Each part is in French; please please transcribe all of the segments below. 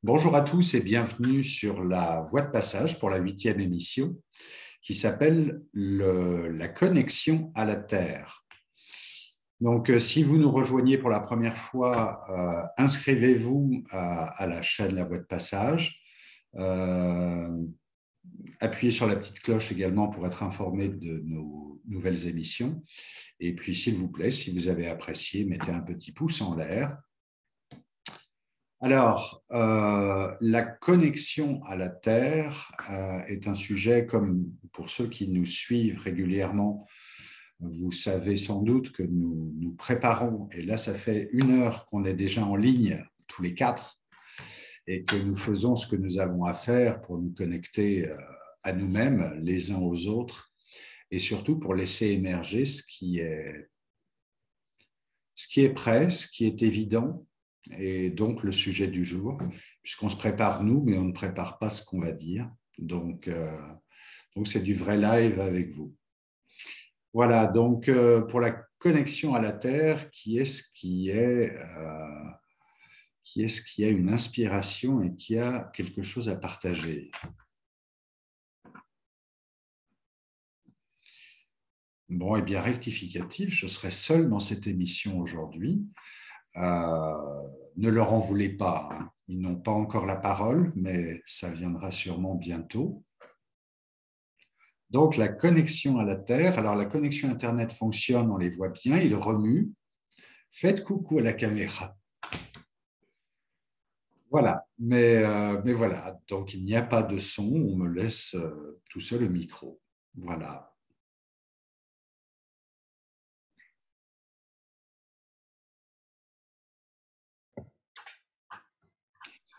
Bonjour à tous et bienvenue sur la Voie de passage pour la 8e émission qui s'appelle la connexion à la Terre. Donc, si vous nous rejoignez pour la première fois, inscrivez-vous à la chaîne La Voie de passage. Euh, Appuyez sur la petite cloche également pour être informé de nos nouvelles émissions. Et puis, s'il vous plaît, si vous avez apprécié, mettez un petit pouce en l'air. Alors, la connexion à la Terre est un sujet, comme pour ceux qui nous suivent régulièrement, vous savez sans doute que nous préparons, et là ça fait 1 heure qu'on est déjà en ligne, tous les quatre, et que nous faisons ce que nous avons à faire pour nous connecter à nous-mêmes, les uns aux autres, et surtout pour laisser émerger ce qui est prêt, ce qui est évident, et donc le sujet du jour, puisqu'on se prépare nous, mais on ne prépare pas ce qu'on va dire. Donc c'est du vrai live avec vous. Voilà, donc pour la connexion à la Terre, qui est-ce qui a une inspiration et qui a quelque chose à partager? Bon, et bien rectificatif, je serai seul dans cette émission aujourd'hui. Ne leur en voulez pas, hein. Ils n'ont pas encore la parole, mais ça viendra sûrement bientôt. Donc, la connexion à la Terre. Alors, la connexion Internet fonctionne, on les voit bien, ils remuent. Faites coucou à la caméra. Voilà, mais voilà, donc il n'y a pas de son, on me laisse tout seul le micro. Voilà.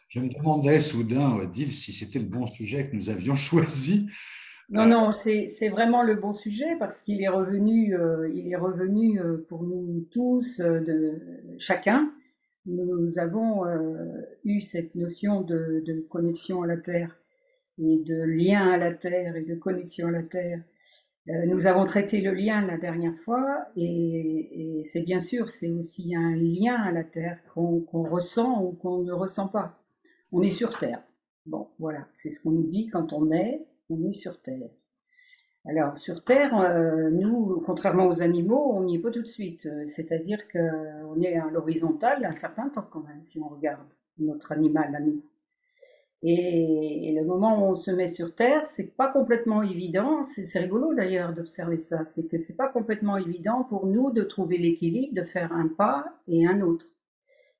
Je me demandais soudain, Odile, si c'était le bon sujet que nous avions choisi. Non, non, c'est vraiment le bon sujet parce il est revenu pour nous tous, de chacun. Nous avons eu cette notion de connexion à la Terre et de lien à la Terre et de connexion à la Terre. Nous avons traité le lien la dernière fois et c'est bien sûr, c'est aussi un lien à la Terre qu'on ressent ou qu'on ne ressent pas. On est sur Terre. Bon, voilà, c'est ce qu'on nous dit quand on est sur Terre. Alors, sur Terre, nous, contrairement aux animaux, on n'y est pas tout de suite. C'est-à-dire qu'on est à l'horizontale un certain temps quand même, si on regarde notre animal à nous. Et le moment où on se met sur Terre, c'est pas complètement évident. C'est rigolo d'ailleurs d'observer ça. C'est que c'est pas complètement évident pour nous de trouver l'équilibre, de faire un pas et un autre.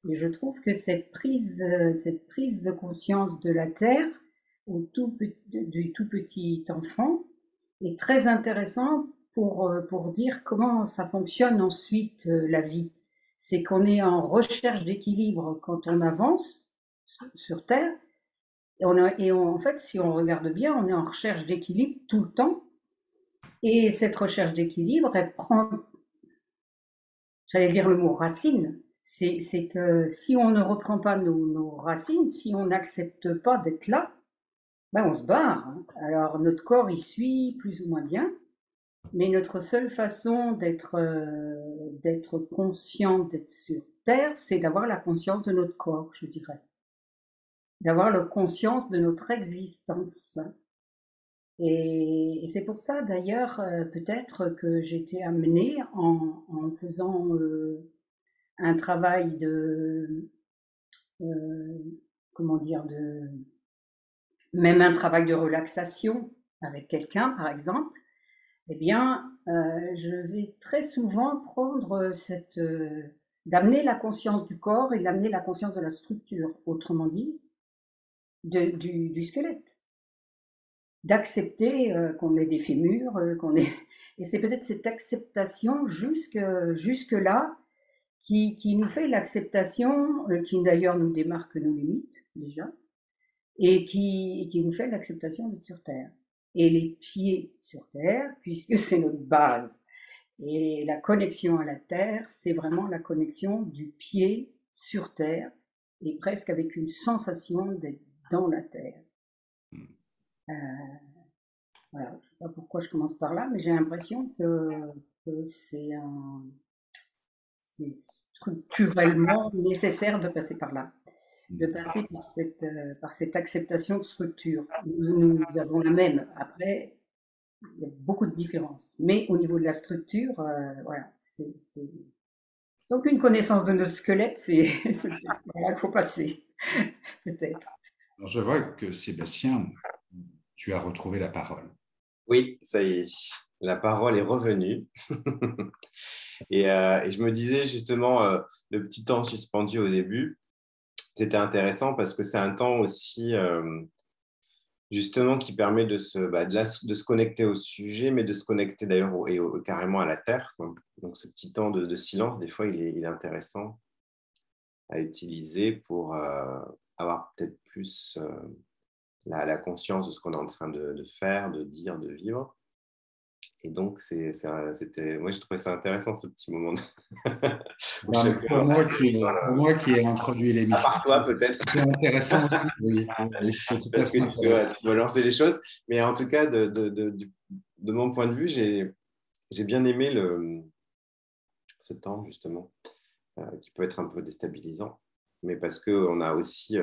Et je trouve que cette prise de conscience de la Terre du tout petit enfant est très intéressant pour dire comment ça fonctionne ensuite la vie. C'est qu'on est en recherche d'équilibre quand on avance sur Terre. En fait, si on regarde bien, on est en recherche d'équilibre tout le temps. Et cette recherche d'équilibre, elle prend, j'allais dire le mot racine, c'est que si on ne reprend pas nos racines, si on n'accepte pas d'être là, ben on se barre, hein. Alors notre corps y suit plus ou moins bien, mais notre seule façon d'être conscient, d'être sur Terre, c'est d'avoir la conscience de notre corps, je dirais. D'avoir la conscience de notre existence. Et c'est pour ça d'ailleurs peut-être que j'ai été amenée en faisant un travail euh, comment dire, même un travail de relaxation avec quelqu'un par exemple, eh bien, je vais très souvent prendre d'amener la conscience du corps et d'amener la conscience de la structure, autrement dit, du squelette. D'accepter qu'on ait des fémurs, qu'on ait... Et c'est peut-être cette acceptation jusque là qui nous fait l'acceptation, qui d'ailleurs nous démarque nos limites déjà, et qui nous fait l'acceptation d'être sur Terre. Et les pieds sur Terre, puisque c'est notre base. Et la connexion à la Terre, c'est vraiment la connexion du pied sur Terre, et presque avec une sensation d'être dans la Terre. Euh, voilà, je ne sais pas pourquoi je commence par là, mais j'ai l'impression que c'est structurellement nécessaire de passer par là. de passer par cette acceptation de structure. Nous avons la même. Après, il y a beaucoup de différences. Mais au niveau de la structure, voilà, donc une connaissance de notre squelette, c'est là qu'il faut passer, peut-être. Alors, je vois que Sébastien, tu as retrouvé la parole. Oui, ça y est, la parole est revenue. Et je me disais justement, le petit temps suspendu au début, c'était intéressant parce que c'est un temps aussi justement qui permet de se connecter au sujet, mais de se connecter d'ailleurs carrément à la terre, quoi. Donc ce petit temps de silence, des fois, il est intéressant à utiliser pour avoir peut-être plus la conscience de ce qu'on est en train de faire, de dire, de vivre. Et donc, moi, j'ai trouvé ça intéressant, ce petit moment. Pour moi qui ai introduit l'émission. À part toi, peut-être. C'est intéressant aussi, oui. Parce que tu dois lancer les choses. Mais en tout cas, de mon point de vue, j'ai bien aimé ce temps, justement, qui peut être un peu déstabilisant. Mais parce qu'on a aussi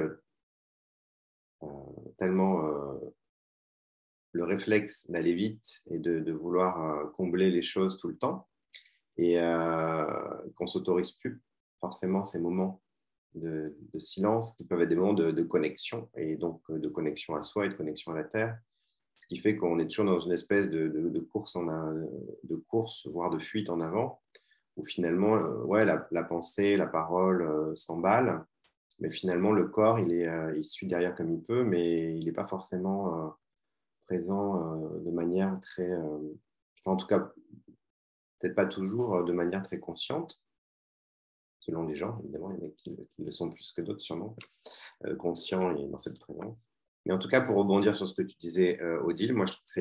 tellement le réflexe d'aller vite et de vouloir combler les choses tout le temps, et qu'on ne s'autorise plus forcément ces moments de silence qui peuvent être des moments de connexion, et donc de connexion à soi et de connexion à la terre, ce qui fait qu'on est toujours dans une espèce de course, voire de fuite en avant, où finalement la pensée, la parole s'emballent, mais finalement le corps il suit derrière comme il peut, mais il n'est pas forcément présent de manière très en tout cas peut-être pas toujours de manière très consciente, selon les gens, évidemment. Il y en a qui le sont plus que d'autres, sûrement, conscients et dans cette présence. Mais en tout cas, pour rebondir sur ce que tu disais, Odile, moi, je trouve que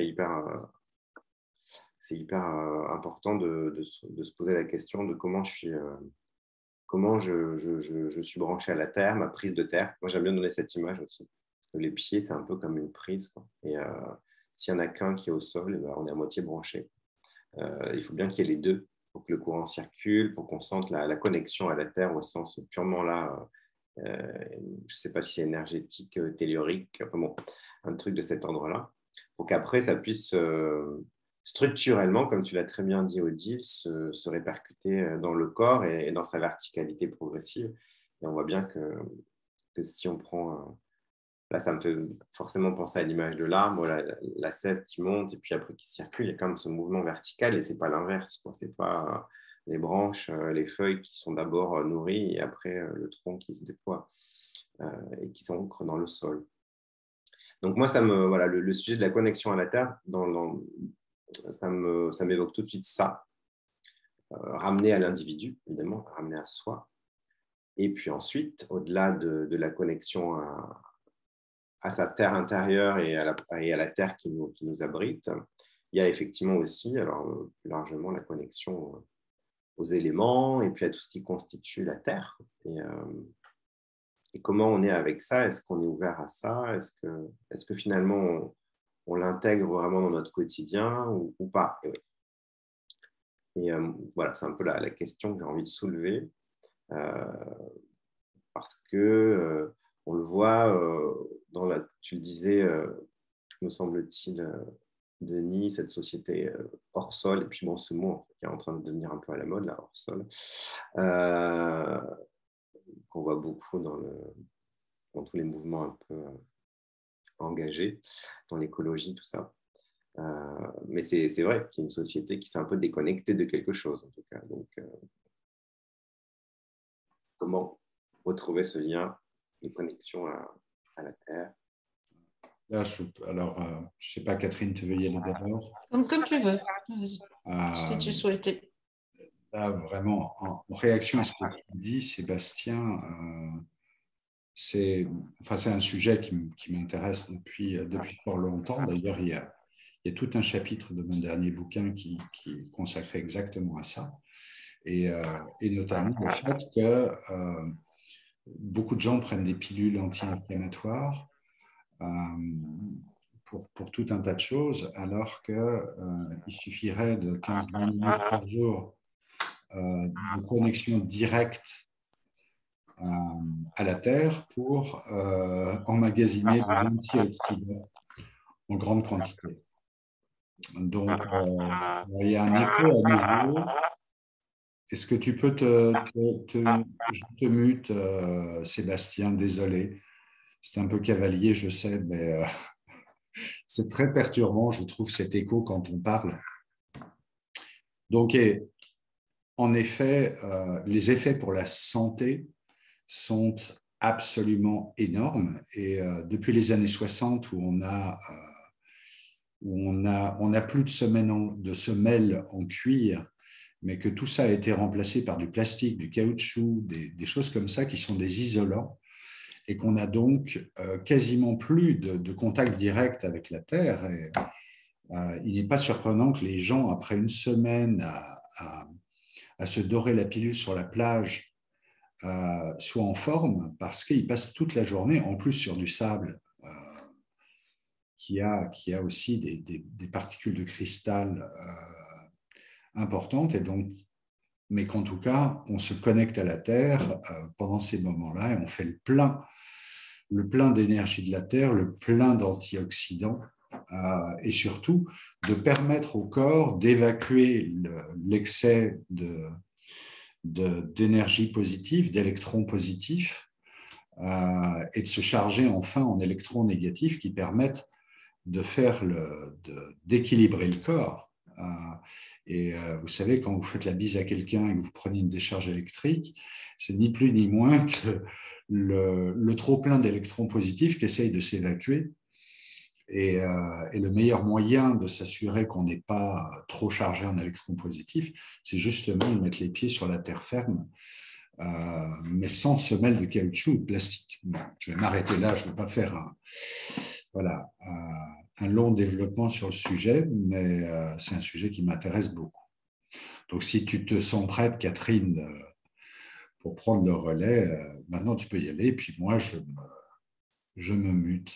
c'est hyper important de se poser la question de comment je suis branché à la terre, ma prise de terre. Moi, j'aime bien donner cette image aussi. Les pieds, c'est un peu comme une prise, quoi. Et s'il n'y en a qu'un qui est au sol, on est à moitié branché. Il faut bien qu'il y ait les deux pour que le courant circule, pour qu'on sente la connexion à la terre au sens purement là, je ne sais pas si c'est énergétique, tellurique, enfin bon, un truc de cet ordre-là, pour qu'après ça puisse structurellement, comme tu l'as très bien dit, Odile, se répercuter dans le corps et dans sa verticalité progressive. Et on voit bien que si on prend là, ça me fait forcément penser à l'image de l'arbre, la sève qui monte et puis après qui circule. Il y a quand même ce mouvement vertical et ce n'est pas l'inverse. Ce n'est pas les branches, les feuilles qui sont d'abord nourries et après le tronc qui se déploie et qui s'ancre dans le sol. Donc moi, le sujet de la connexion à la terre, ça m'évoque tout de suite ça. Ramener à l'individu, évidemment, ramener à soi. Et puis ensuite, au-delà de la connexion à sa terre intérieure et à la terre qui nous abrite, il y a effectivement aussi, alors plus largement, la connexion aux éléments et puis à tout ce qui constitue la terre. Et comment on est avec ça? Est-ce qu'on est ouvert à ça? Est-ce que finalement on l'intègre vraiment dans notre quotidien ou pas? Et voilà, c'est un peu la question que j'ai envie de soulever, parce que on le voit tu le disais, me semble-t-il, Denis, cette société hors sol, et puis bon, ce mot qui est en train de devenir un peu à la mode, là, hors sol, qu'on voit beaucoup dans tous les mouvements un peu engagés, dans l'écologie, tout ça. Mais c'est vrai qu'il y a une société qui s'est un peu déconnectée de quelque chose, en tout cas. Donc, comment retrouver ce lien de connexion à la Terre? Là, alors, je ne sais pas, Catherine, tu veux y aller d'abord? Comme tu veux, si tu souhaitais. Là, vraiment, en réaction à ce que tu dis, Sébastien, c'est un sujet qui m'intéresse depuis fort longtemps. D'ailleurs, il y a tout un chapitre de mon dernier bouquin qui est consacré exactement à ça. Et notamment le fait que beaucoup de gens prennent des pilules anti-inflammatoires pour tout un tas de choses, alors qu'il suffirait de 15-20 minutes par jour de connexion directe à la Terre pour emmagasiner de l'antioxydant en grande quantité. Donc, il y a un écho à nouveau. Est-ce que tu peux je te mute, Sébastien, désolé. C'est un peu cavalier, je sais, mais c'est très perturbant, je trouve, cet écho quand on parle. Donc, en effet, les effets pour la santé sont absolument énormes. Et depuis les années 60, où on a plus de semelles en cuir, mais que tout ça a été remplacé par du plastique, du caoutchouc, des choses comme ça qui sont des isolants, et qu'on a donc quasiment plus de contact direct avec la Terre. Et, il n'est pas surprenant que les gens, après une semaine à se dorer la pilule sur la plage, soient en forme, parce qu'ils passent toute la journée, en plus sur du sable, qui a aussi des particules de cristal importantes, et donc, mais qu'en tout cas, on se connecte à la Terre pendant ces moments-là, et on fait le plein d'énergie de la Terre, le plein d'antioxydants, et surtout de permettre au corps d'évacuer l'excès d'énergie positive, d'électrons positifs, et de se charger enfin en électrons négatifs qui permettent d'équilibrer le corps. Et vous savez, quand vous faites la bise à quelqu'un et que vous prenez une décharge électrique, c'est ni plus ni moins que le trop-plein d'électrons positifs qui essayent de s'évacuer. Et le meilleur moyen de s'assurer qu'on n'est pas trop chargé en électrons positifs, c'est justement de mettre les pieds sur la terre ferme, mais sans semelle de caoutchouc ou de plastique. Bon, je vais m'arrêter là, je ne vais pas faire un long développement sur le sujet, mais c'est un sujet qui m'intéresse beaucoup. Donc, si tu te sens prête, Catherine, pour prendre le relais, maintenant tu peux y aller, et puis moi, je me mute.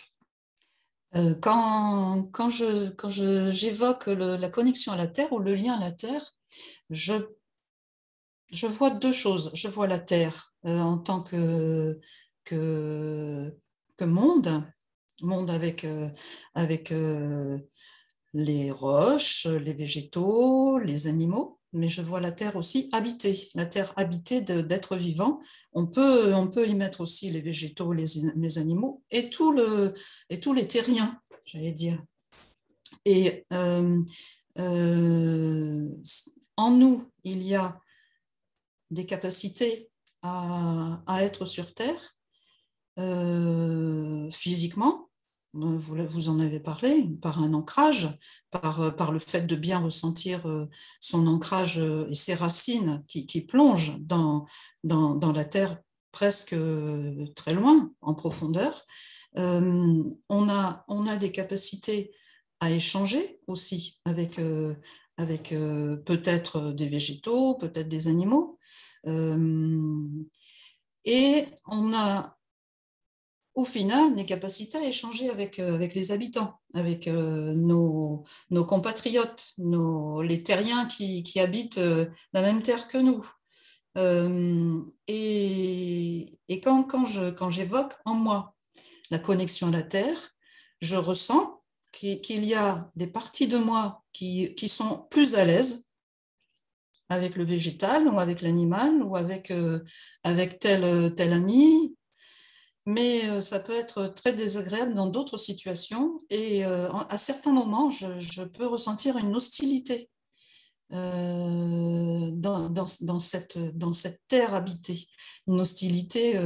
Quand j'évoque la connexion à la Terre ou le lien à la Terre, je vois deux choses. Je vois la Terre en tant que monde avec les roches, les végétaux, les animaux, mais je vois la Terre aussi habitée, la Terre habitée d'êtres vivants. On peut y mettre aussi les végétaux, les animaux et tous les terriens, j'allais dire. Et en nous, il y a des capacités à être sur Terre physiquement. Vous en avez parlé, par un ancrage, par le fait de bien ressentir son ancrage et ses racines qui plongent dans la terre presque très loin, en profondeur. On a des capacités à échanger aussi avec peut-être des végétaux, peut-être des animaux. Et on a au final, les capacités à échanger avec les habitants, avec nos compatriotes, les terriens qui habitent la même terre que nous. Et quand j'évoque en moi la connexion à la terre, je ressens qu'il y a des parties de moi qui sont plus à l'aise avec le végétal ou avec l'animal ou avec tel ami. Mais ça peut être très désagréable dans d'autres situations et à certains moments, je peux ressentir une hostilité dans cette terre habitée, une hostilité,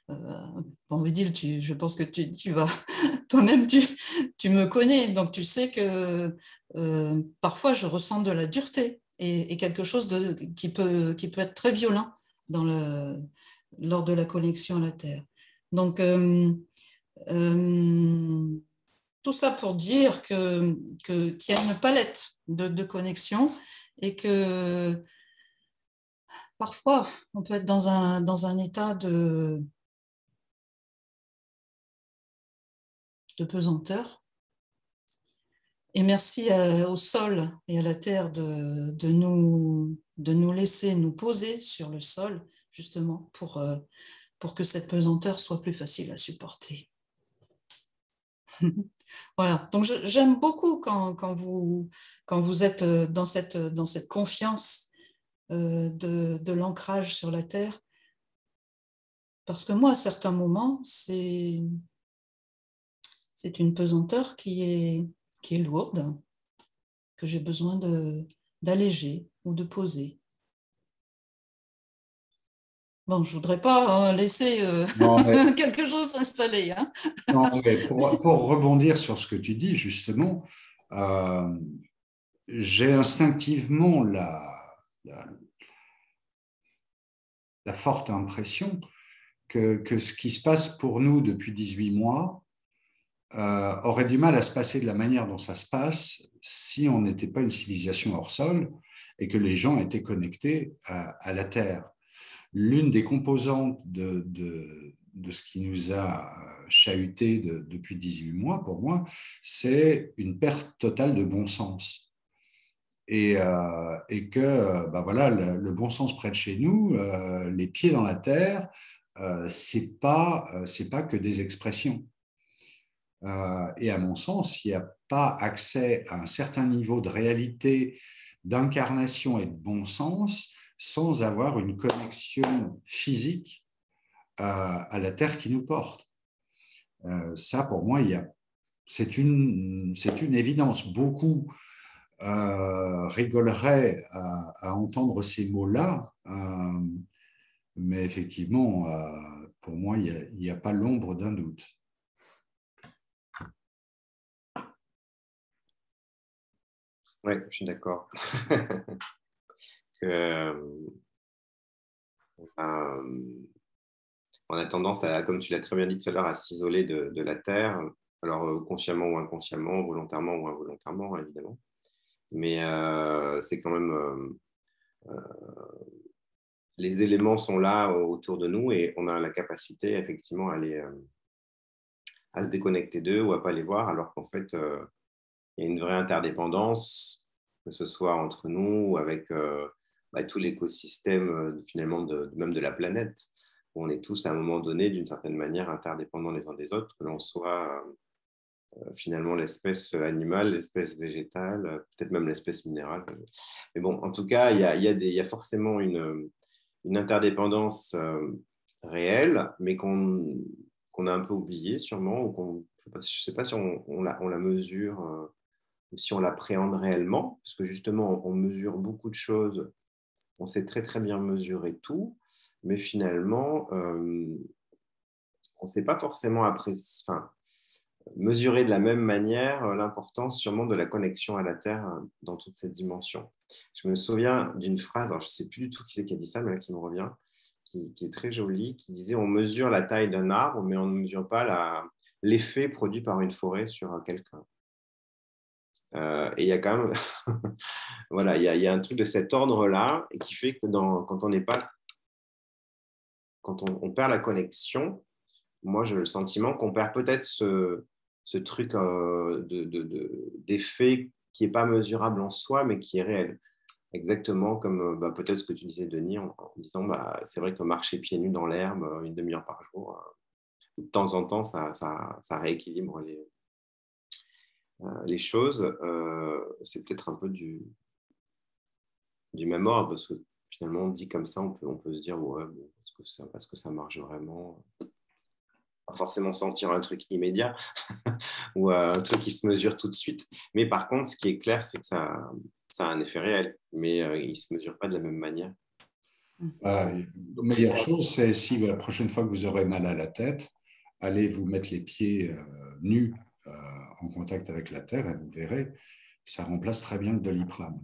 on va dire, je pense que tu vas, toi-même, tu me connais, donc tu sais que parfois je ressens de la dureté et quelque chose qui peut être très violent lors de la connexion à la terre. Donc, tout ça pour dire qu'il y a une palette de connexions et que parfois, on peut être dans un état de pesanteur. Et merci au sol et à la terre de nous laisser nous poser sur le sol, justement, pour pour que cette pesanteur soit plus facile à supporter. Voilà, donc j'aime beaucoup quand vous êtes dans cette confiance de l'ancrage sur la terre, parce que moi, à certains moments, c'est une pesanteur qui est lourde, que j'ai besoin d'alléger ou de poser. Bon, je ne voudrais pas laisser quelque chose s'installer. Hein. Non, mais pour rebondir sur ce que tu dis, justement, j'ai instinctivement la forte impression que ce qui se passe pour nous depuis 18 mois aurait du mal à se passer de la manière dont ça se passe si on n'était pas une civilisation hors sol et que les gens étaient connectés à la Terre. L'une des composantes de ce qui nous a chahuté depuis 18 mois, pour moi, c'est une perte totale de bon sens. Et que voilà, le bon sens près de chez nous, les pieds dans la terre, c'est pas que des expressions. Et à mon sens, il n'y a pas accès à un certain niveau de réalité, d'incarnation et de bon sens sans avoir une connexion physique à la terre qui nous porte. Ça, pour moi, c'est une évidence. Beaucoup rigoleraient à entendre ces mots-là, mais effectivement, pour moi, il n'y a pas l'ombre d'un doute. Oui, je suis d'accord. On a tendance à, comme tu l'as très bien dit tout à l'heure, à s'isoler de la Terre, alors consciemment ou inconsciemment, volontairement ou involontairement, évidemment. Mais c'est quand même... les éléments sont là autour de nous et on a la capacité, effectivement, à se déconnecter d'eux ou à ne pas les voir, alors qu'en fait, il y a une vraie interdépendance, que ce soit entre nous ou avec tout l'écosystème, finalement, même de la planète. On est tous à un moment donné, d'une certaine manière, interdépendants les uns des autres, que l'on soit finalement l'espèce animale, l'espèce végétale, peut-être même l'espèce minérale. Mais bon, en tout cas, il y a forcément une interdépendance réelle, mais qu'on a un peu oubliée sûrement, ou je ne sais pas si on la mesure ou si on l'appréhende réellement, parce que justement, on mesure beaucoup de choses, on sait très très bien mesurer tout, mais finalement, on ne sait pas forcément mesurer de la même manière l'importance sûrement de la connexion à la Terre dans toutes ces dimensions. Je me souviens d'une phrase, alors je ne sais plus du tout qui c'est qui a dit ça, mais là qui me revient, qui est très jolie, qui disait « On mesure la taille d'un arbre, mais on ne mesure pas l'effet produit par une forêt sur quelqu'un. » Et il y a quand même voilà, il y a un truc de cet ordre-là et qui fait que quand on n'est pas, quand on perd la connexion, moi j'ai le sentiment qu'on perd peut-être ce truc d'effet qui n'est pas mesurable en soi, mais qui est réel. Exactement comme peut-être ce que tu disais, Denis, en disant c'est vrai que marcher pieds nus dans l'herbe une demi-heure par jour, de temps en temps, ça rééquilibre les choses. C'est peut-être un peu du même ordre, parce que finalement, dit comme ça, on peut se dire ouais, bon, est-ce que ça marche vraiment? Pas forcément sentir un truc immédiat ou un truc qui se mesure tout de suite. Mais par contre, ce qui est clair, c'est que ça a un effet réel, mais il ne se mesure pas de la même manière. La meilleure chose, c'est si la prochaine fois que vous aurez mal à la tête, allez vous mettre les pieds nus en contact avec la terre et vous verrez, ça remplace très bien le doliprane.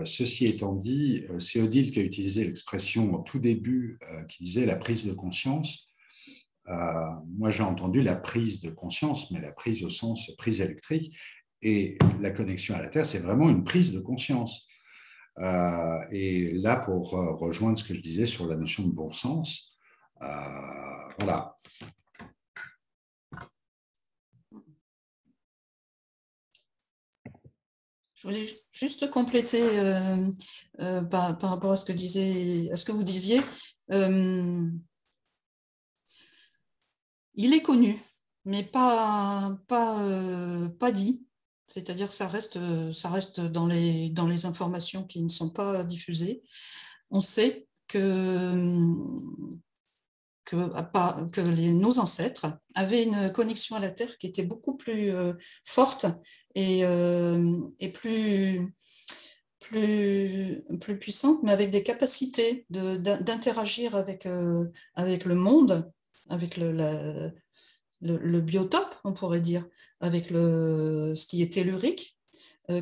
Ceci étant dit, c'est Odile qui a utilisé l'expression au tout début qui disait la prise de conscience. Moi, j'ai entendu la prise de conscience, mais la prise au sens prise électrique. Et la connexion à la Terre, c'est vraiment une prise de conscience. Et là, pour rejoindre ce que je disais sur la notion de bon sens, voilà. Je voulais juste compléter par rapport à ce que vous disiez. il est connu, mais pas dit. C'est-à-dire que ça reste dans les informations qui ne sont pas diffusées. On sait que nos ancêtres avaient une connexion à la Terre qui était beaucoup plus forte et plus puissante, mais avec des capacités d'interagir avec le monde, avec le biotope, on pourrait dire, avec ce qui est tellurique,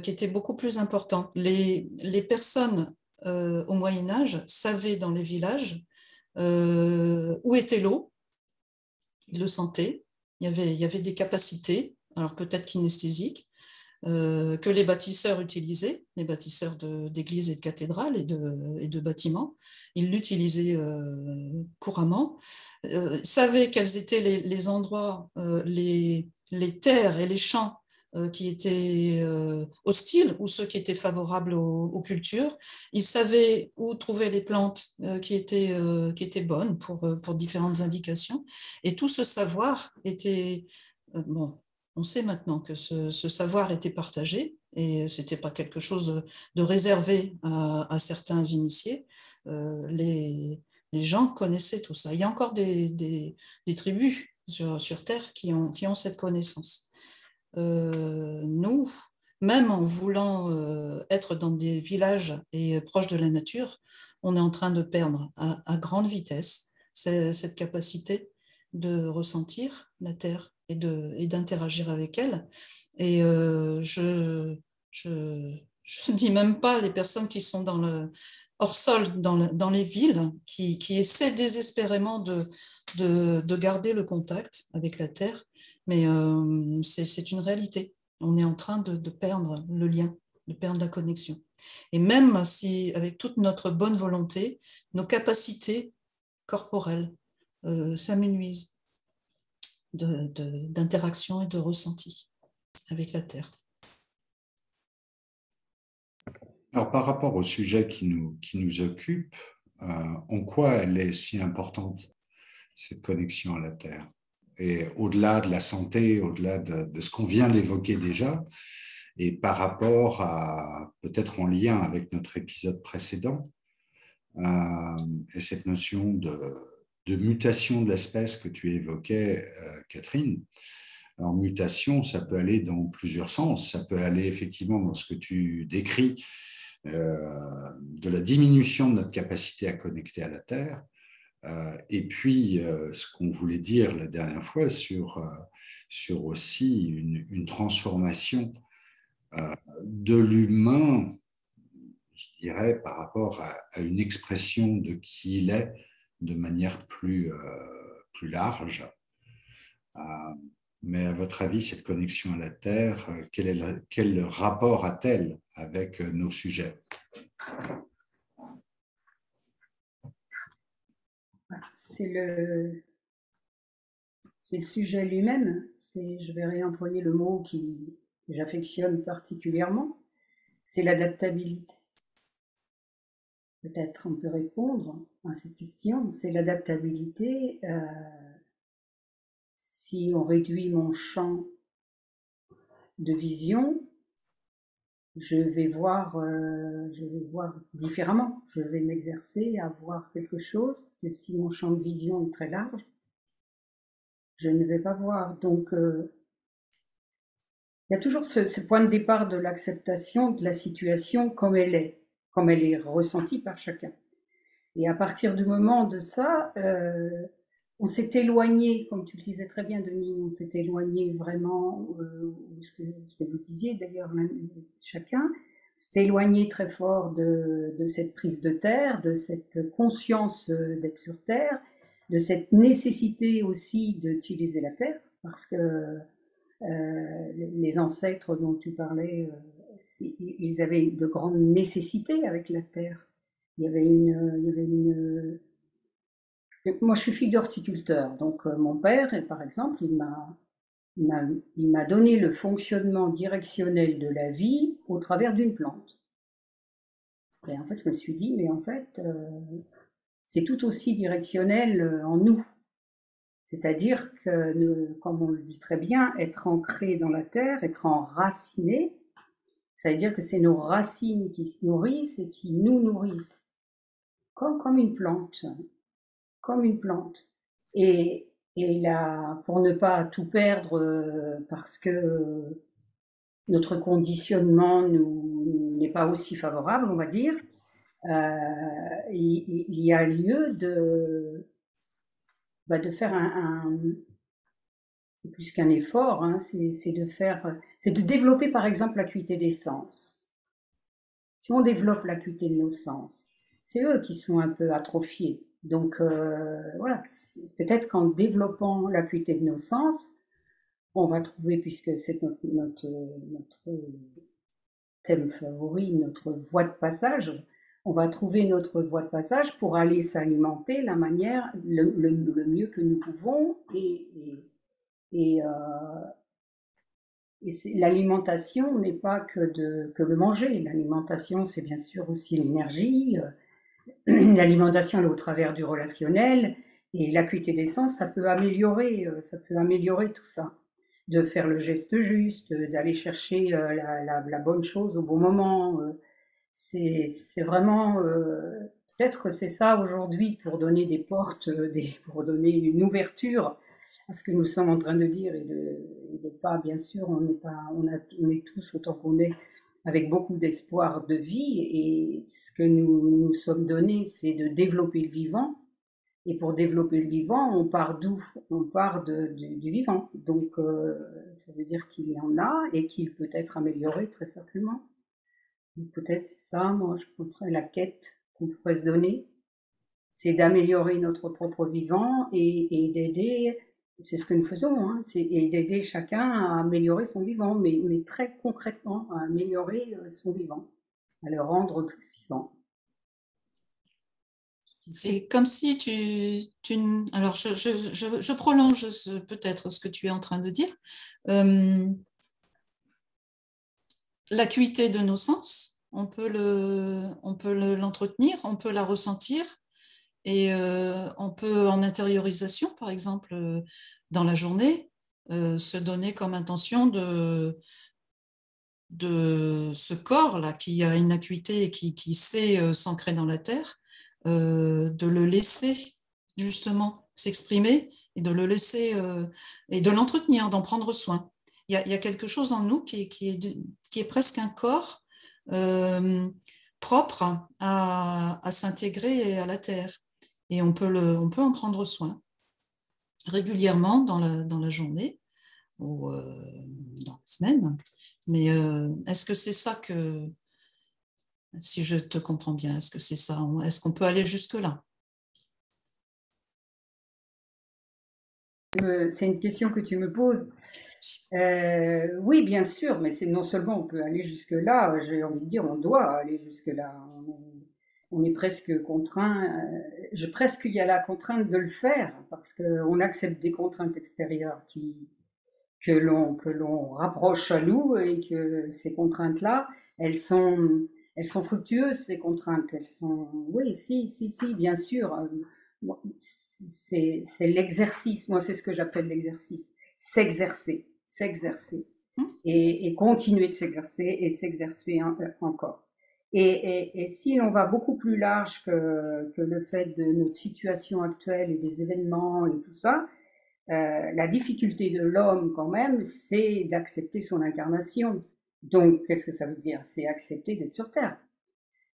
qui était beaucoup plus important. Les personnes au Moyen-Âge savaient dans les villages où était l'eau, ils le sentaient, il y avait des capacités, alors peut-être kinesthésiques, que les bâtisseurs utilisaient, les bâtisseurs d'églises et de cathédrales et de bâtiments, ils l'utilisaient couramment, savaient quels étaient les endroits, les terres et les champs qui étaient hostiles ou ceux qui étaient favorables aux cultures. Ils savaient où trouver les plantes qui étaient bonnes pour différentes indications. Et tout ce savoir était... bon, on sait maintenant que ce savoir était partagé et ce n'était pas quelque chose de réservé à certains initiés. Les gens connaissaient tout ça. Il y a encore des tribus sur Terre qui ont cette connaissance. Nous, même en voulant être dans des villages et proches de la nature, on est en train de perdre à grande vitesse cette capacité de ressentir la Terre et d'interagir avec elle. Et je dis même pas les personnes qui sont hors sol dans les villes, qui essaient désespérément de garder le contact avec la Terre, mais c'est une réalité. On est en train de perdre le lien, de perdre la connexion. Et même si, avec toute notre bonne volonté, nos capacités corporelles s'amenuisent d'interaction et de ressenti avec la Terre. Alors, par rapport au sujet qui nous occupe, en quoi elle est si importante, cette connexion à la Terre? Et au-delà de la santé, au-delà de ce qu'on vient d'évoquer déjà, et par rapport à, peut-être en lien avec notre épisode précédent, et cette notion de mutation de l'espèce que tu évoquais, Catherine. Alors, mutation, ça peut aller dans plusieurs sens. Ça peut aller effectivement dans ce que tu décris, de la diminution de notre capacité à connecter à la Terre, et puis ce qu'on voulait dire la dernière fois sur aussi une transformation de l'humain, je dirais, par rapport à une expression de qui il est de manière plus large. Mais à votre avis, cette connexion à la Terre, quel rapport a-t-elle avec nos sujets? C'est le sujet lui-même. Je vais réemployer le mot que j'affectionne particulièrement. C'est l'adaptabilité. Peut-être on peut répondre à cette question. C'est l'adaptabilité. Si on réduit mon champ de vision, je vais voir différemment. Je vais m'exercer à voir quelque chose que si mon champ de vision est très large, je ne vais pas voir. Donc, il y a toujours ce point de départ de l'acceptation de la situation comme elle est ressentie par chacun. Et à partir du moment de ça, on s'est éloigné, comme tu le disais très bien, Denis, on s'est éloigné vraiment, ce que vous disiez d'ailleurs, chacun, s'est éloigné très fort de cette prise de terre, de cette conscience d'être sur terre, de cette nécessité aussi d'utiliser la terre, parce que les ancêtres dont tu parlais, ils avaient de grandes nécessités avec la terre. Il y avait une moi, je suis fille d'horticulteur, donc mon père, par exemple, il m'a donné le fonctionnement directionnel de la vie au travers d'une plante. Et en fait, je me suis dit, mais en fait, c'est tout aussi directionnel en nous. C'est-à-dire que, comme on le dit très bien, être ancré dans la terre, être enraciné, ça veut dire que c'est nos racines qui se nourrissent et qui nous nourrissent, comme une plante, comme une plante. Et là, pour ne pas tout perdre, parce que notre conditionnement n'est pas aussi favorable, on va dire, il y a lieu de faire plus qu'un effort, hein, c'est de développer par exemple l'acuité des sens. Si on développe l'acuité de nos sens, c'est eux qui sont un peu atrophiés. Donc voilà, peut-être qu'en développant l'acuité de nos sens, on va trouver, puisque c'est notre thème favori, notre voie de passage, on va trouver notre voie de passage pour aller s'alimenter le mieux que nous pouvons et l'alimentation n'est pas que le manger. L'alimentation, c'est bien sûr aussi l'énergie. L'alimentation est au travers du relationnel et l'acuité des sens, ça peut améliorer tout ça. De faire le geste juste, d'aller chercher la bonne chose au bon moment. C'est vraiment, peut-être que c'est ça aujourd'hui pour donner des portes, pour donner une ouverture à ce que nous sommes en train de dire et de pas, bien sûr, on est tous autant qu'on est avec beaucoup d'espoir de vie et ce que nous sommes donnés, c'est de développer le vivant. Et pour développer le vivant, on part d'où? On part du vivant. Donc, ça veut dire qu'il y en a et qu'il peut être amélioré très certainement. Peut-être c'est ça, moi, je penserais la quête qu'on pourrait se donner, c'est d'améliorer notre propre vivant et d'aider, c'est ce que nous faisons, hein, et d'aider chacun à améliorer son vivant, mais très concrètement, à améliorer son vivant, à le rendre plus vivant. C'est comme si alors je prolonge peut-être ce que tu es en train de dire. L'acuité de nos sens, on peut l'entretenir, on peut la ressentir et on peut en intériorisation, par exemple, dans la journée, se donner comme intention de ce corps-là qui a une acuité et qui sait s'ancrer dans la terre, de le laisser justement s'exprimer et de le laisser et de l'entretenir, d'en prendre soin. Il y a quelque chose en nous qui est presque un corps propre à s'intégrer à la terre. Et on peut en prendre soin régulièrement dans la journée ou dans la semaine. Mais est-ce que c'est ça que, si je te comprends bien, est-ce que c'est ça? Est-ce qu'on peut aller jusque-là? C'est une question que tu me poses. Oui, bien sûr, mais c'est non seulement on peut aller jusque-là, j'ai envie de dire on doit aller jusque-là. On est presque contraint, presque il y a la contrainte de le faire, parce qu'on accepte des contraintes extérieures que l'on rapproche à nous et que ces contraintes-là, elles sont fructueuses, ces contraintes. Oui, si, bien sûr. C'est l'exercice, moi c'est ce que j'appelle l'exercice. S'exercer et continuer de s'exercer et s'exercer encore. Et si l'on va beaucoup plus large que le fait de notre situation actuelle et des événements et tout ça, la difficulté de l'homme quand même, c'est d'accepter son incarnation. Donc, qu'est-ce que ça veut dire? C'est accepter d'être sur Terre.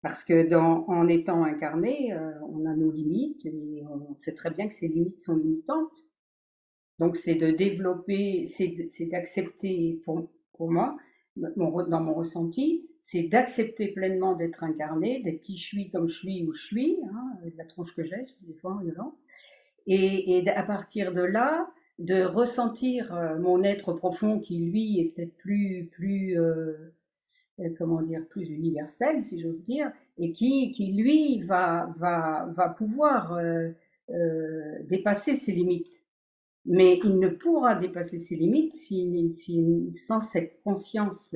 Parce que en étant incarné, on a nos limites et on sait très bien que ces limites sont limitantes. Donc, c'est de développer, c'est d'accepter, pour moi, dans mon ressenti, c'est d'accepter pleinement d'être incarné, d'être qui je suis, comme je suis, où je suis, hein, avec la tronche que j'ai, des fois, dedans. Et à partir de là, de ressentir mon être profond qui, lui, est peut-être plus comment dire, plus universel, si j'ose dire, et qui lui, va pouvoir dépasser ses limites. Mais il ne pourra dépasser ses limites sans cette conscience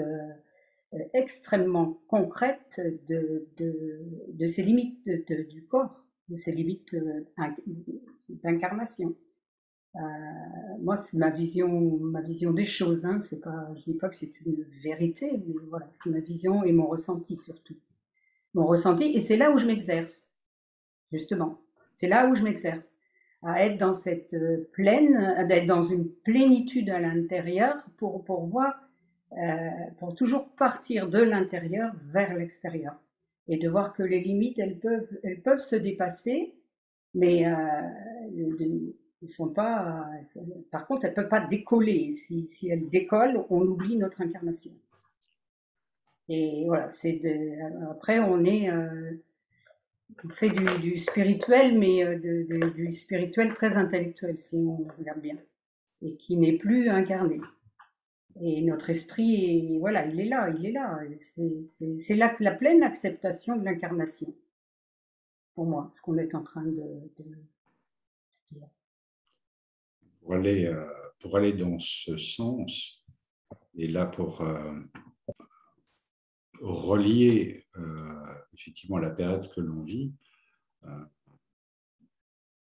extrêmement concrète de ses limites du corps, de ses limites d'incarnation. Moi, c'est ma vision des choses. Hein. C'est pas, je dis pas que c'est une vérité, mais voilà, c'est ma vision et mon ressenti surtout. Mon ressenti, et c'est là où je m'exerce, justement. C'est là où je m'exerce, à être dans cette d'être dans une plénitude à l'intérieur pour voir, pour toujours partir de l'intérieur vers l'extérieur et de voir que les limites, elles peuvent se dépasser, mais ils sont pas. Par contre, elles peuvent pas décoller. Si elles décollent, on oublie notre incarnation. Et voilà, après on fait du spirituel, mais du spirituel très intellectuel, si on regarde bien, et qui n'est plus incarné. Et notre esprit, voilà, il est là, il est là. C'est la pleine acceptation de l'incarnation, pour moi, ce qu'on est en train de dire. Pour aller dans ce sens, et là pour relier effectivement la période que l'on vit,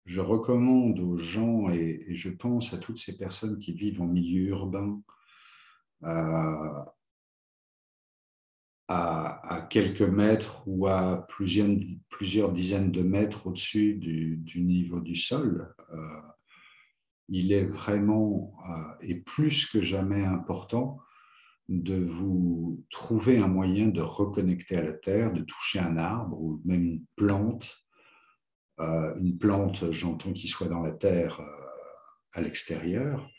je recommande aux gens, et je pense à toutes ces personnes qui vivent en milieu urbain, à quelques mètres ou à plusieurs dizaines de mètres au-dessus du niveau du sol, il est vraiment et plus que jamais important de vous trouver un moyen de reconnecter à la terre, de toucher un arbre ou même une plante, j'entends qu'il soit dans la terre à l'extérieur,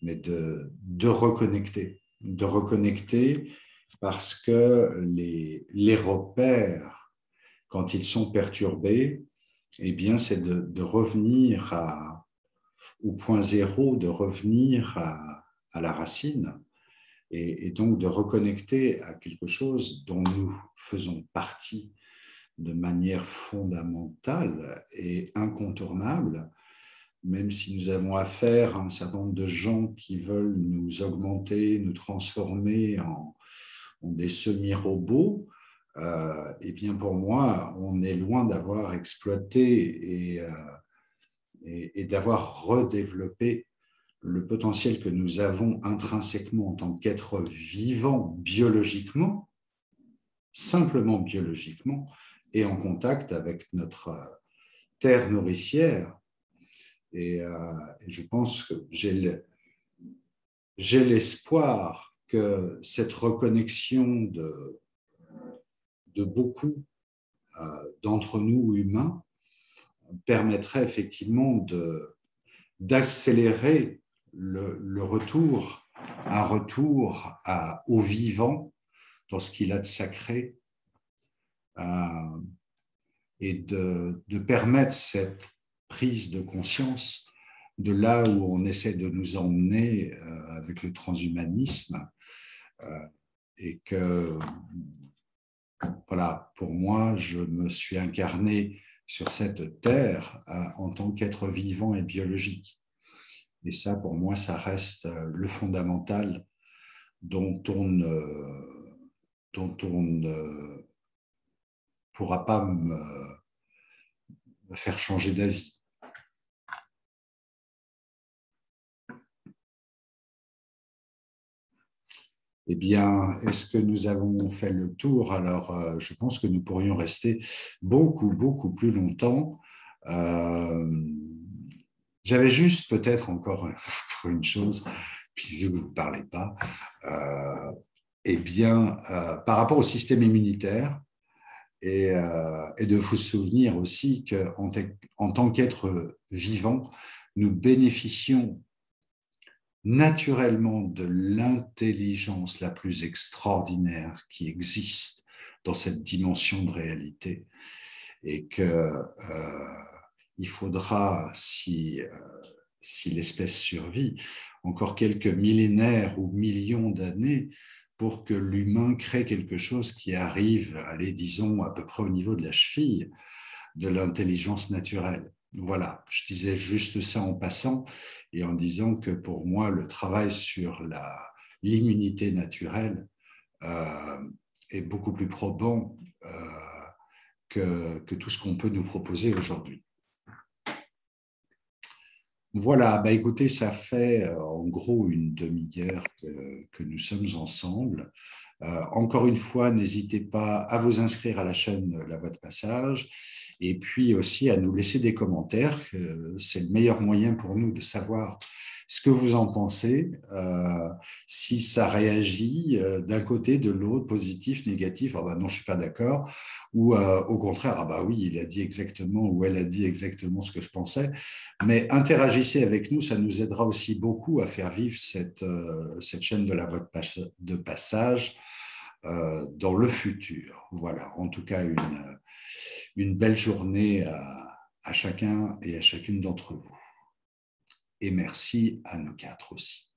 mais de reconnecter parce que les repères, quand ils sont perturbés, eh bien, c'est de revenir au point zéro, de revenir à la racine, et donc de reconnecter à quelque chose dont nous faisons partie de manière fondamentale et incontournable, même si nous avons affaire à un certain nombre de gens qui veulent nous augmenter, nous transformer en des semi-robots, eh bien pour moi, on est loin d'avoir exploité et d'avoir redéveloppé le potentiel que nous avons intrinsèquement en tant qu'être vivant biologiquement, simplement biologiquement, et en contact avec notre terre nourricière. Et je pense que j'ai l'espoir que cette reconnexion de beaucoup d'entre nous humains permettrait effectivement d'accélérer le retour, un retour au vivant dans ce qu'il a de sacré, et de permettre cette prise de conscience de là où on essaie de nous emmener avec le transhumanisme, et que, voilà, pour moi, je me suis incarné sur cette terre en tant qu'être vivant et biologique. Et ça, pour moi, ça reste le fondamental dont on ne pourra pas me faire changer d'avis. Eh bien, est-ce que nous avons fait le tour? Alors, je pense que nous pourrions rester beaucoup, beaucoup plus longtemps. J'avais juste peut-être encore une chose, puis vu que vous ne parlez pas, eh bien, par rapport au système immunitaire, et de vous souvenir aussi qu'en tant qu'être vivant, nous bénéficions naturellement de l'intelligence la plus extraordinaire qui existe dans cette dimension de réalité, et qu'il faudra, si l'espèce survit, encore quelques millénaires ou millions d'années pour que l'humain crée quelque chose qui arrive, allez, disons, à peu près au niveau de la cheville de l'intelligence naturelle. Voilà, je disais juste ça en passant et en disant que pour moi, le travail sur l'immunité naturelle est beaucoup plus probant que tout ce qu'on peut nous proposer aujourd'hui. Voilà, bah écoutez, ça fait en gros une demi-heure que nous sommes ensemble. Encore une fois, n'hésitez pas à vous inscrire à la chaîne La Voix de Passage et puis aussi à nous laisser des commentaires. C'est le meilleur moyen pour nous de savoir ce que vous en pensez, si ça réagit d'un côté, de l'autre, positif, négatif, ah bah non, je ne suis pas d'accord, ou au contraire, ah bah oui, il a dit exactement ou elle a dit exactement ce que je pensais. Mais interagissez avec nous, ça nous aidera aussi beaucoup à faire vivre cette chaîne de La Voix de Passage dans le futur. Voilà, en tout cas, une belle journée à chacun et à chacune d'entre vous. Et merci à nous quatre aussi.